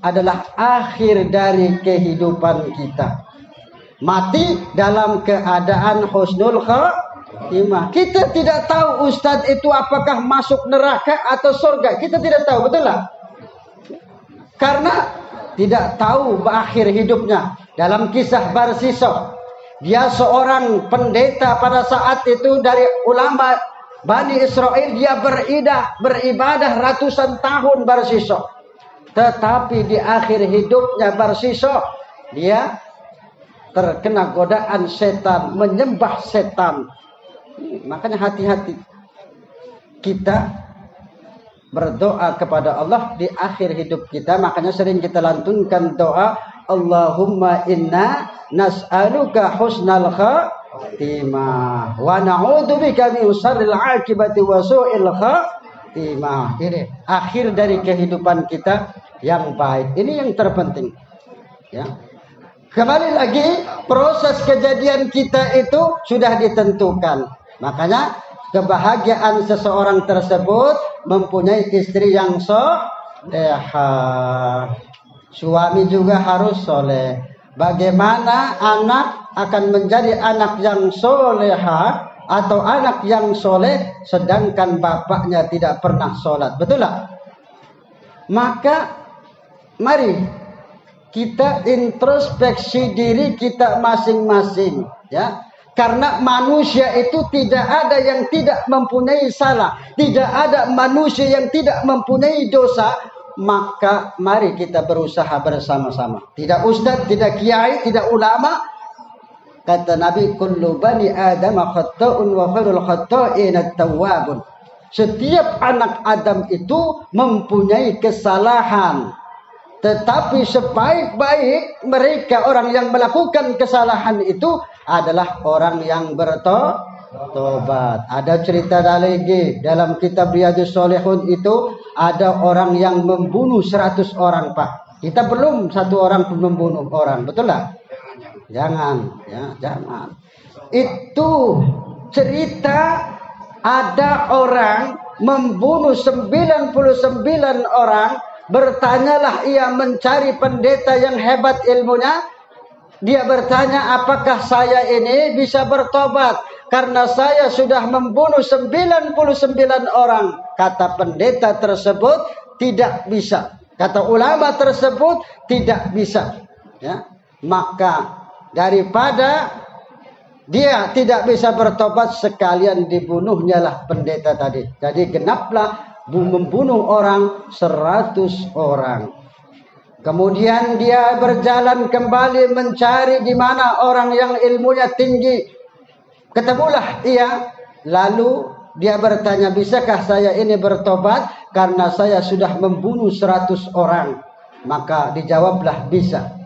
adalah akhir dari kehidupan kita. Mati dalam keadaan husnul khatimah. Kita tidak tahu Ustadz itu apakah masuk neraka atau surga. Kita tidak tahu, betul lah? Karena tidak tahu akhir hidupnya. Dalam kisah Barsisah, dia seorang pendeta pada saat itu dari ulama Bani Israel. Dia beribadah ratusan tahun Barsisah. Tetapi di akhir hidupnya Barsisah, dia terkena godaan setan, menyembah setan. Makanya hati-hati kita berdoa kepada Allah di akhir hidup kita. Makanya sering kita lantunkan doa, Allahumma inna nas'aluka husnal khatimah wa na'udzubika min syarril 'aqibati wa su'il khatimah. Ini akhir dari kehidupan kita yang baik. Ini yang terpenting. Ya. Kembali lagi, proses kejadian kita itu sudah ditentukan. Makanya kebahagiaan seseorang tersebut mempunyai istri yang solehah. Suami juga harus soleh. Bagaimana anak akan menjadi anak yang solehah atau anak yang soleh sedangkan bapaknya tidak pernah sholat? Betul lah? Maka mari kita introspeksi diri kita masing-masing, ya. Karena manusia itu tidak ada yang tidak mempunyai salah, tidak ada manusia yang tidak mempunyai dosa. Maka mari kita berusaha bersama-sama. Tidak ustadz, tidak kiai, tidak ulama. Kata Nabi, kullu bani Adam khata'un wa khairul khata'in at-tawwabun. Setiap anak Adam itu mempunyai kesalahan. Tetapi sebaik-baik mereka orang yang melakukan kesalahan itu adalah orang yang bertobat. Ada cerita lagi dalam kitab Riyadhus Shalihun itu ada orang yang membunuh 100 orang, Pak. Kita belum satu orang pun membunuh orang, betul lah? Jangan, ya, jangan. Itu cerita ada orang membunuh 99 orang. Bertanyalah ia mencari pendeta yang hebat ilmunya. Dia bertanya, apakah saya ini bisa bertobat? Karena saya sudah membunuh 99 orang. Kata pendeta tersebut, tidak bisa. Kata ulama tersebut, tidak bisa. Ya. Maka daripada dia tidak bisa bertobat, sekalian dibunuhnya lah pendeta tadi. Jadi genaplah membunuh orang 100 orang. Kemudian dia berjalan kembali mencari di mana orang yang ilmunya tinggi. Ketemulah ia. Lalu dia bertanya, bisakah saya ini bertobat karena saya sudah membunuh 100 orang? Maka dijawablah bisa.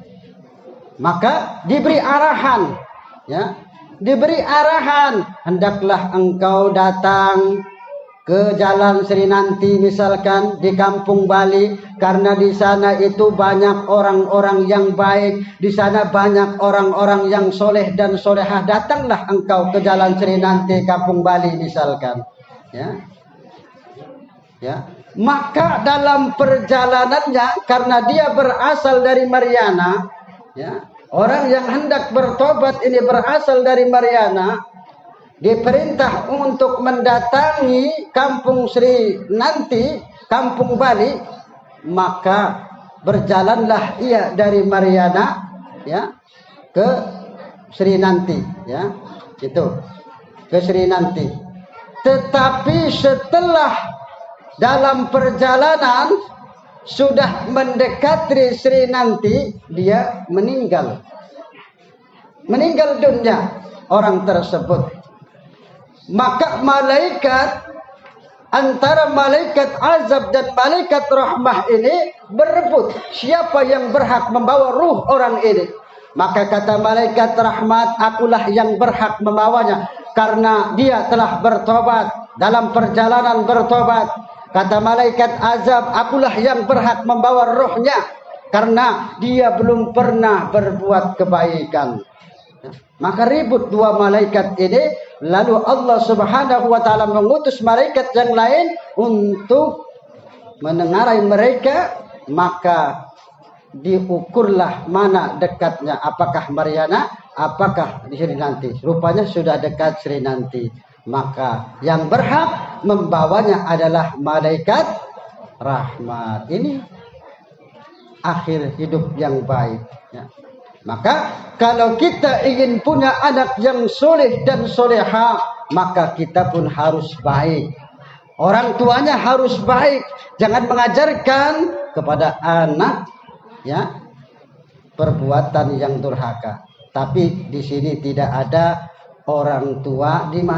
Maka diberi arahan, ya, diberi arahan, hendaklah engkau datang ke Jalan Sri Nanti misalkan di Kampung Bali, karena di sana itu banyak orang-orang yang baik, di sana banyak orang-orang yang soleh dan solehah. Datanglah engkau ke Jalan Sri Nanti Kampung Bali misalkan, ya, ya. Maka dalam perjalanannya, karena dia berasal dari Mariana, ya, orang yang hendak bertobat ini berasal dari Mariana, diperintah untuk mendatangi Kampung Sri Nanti, Kampung Bali. Maka berjalanlah ia dari Mariana, ya, ke Sri Nanti, ya, itu ke Sri Nanti. Tetapi setelah dalam perjalanan sudah mendekati Sri Nanti, dia meninggal dunia orang tersebut. Maka malaikat, antara malaikat azab dan malaikat rahmah ini berebut siapa yang berhak membawa ruh orang ini. Maka kata malaikat rahmat, akulah yang berhak membawanya karena dia telah bertobat, dalam perjalanan bertobat. Kata malaikat azab, akulah yang berhak membawa ruhnya karena dia belum pernah berbuat kebaikan. Maka ribut dua malaikat ini. Lalu Allah Subhanahu wa ta'ala mengutus malaikat yang lain untuk menengarai mereka. Maka diukurlah mana dekatnya, apakah Mariana, apakah di sini nanti. Rupanya sudah dekat Sri nanti. Maka yang berhak membawanya adalah malaikat rahmat. Ini akhir hidup yang baik. Ya. Maka kalau kita ingin punya anak yang soleh dan soleha, maka kita pun harus baik. Orang tuanya harus baik. Jangan mengajarkan kepada anak ya perbuatan yang durhaka. Tapi di sini tidak ada orang tua di mana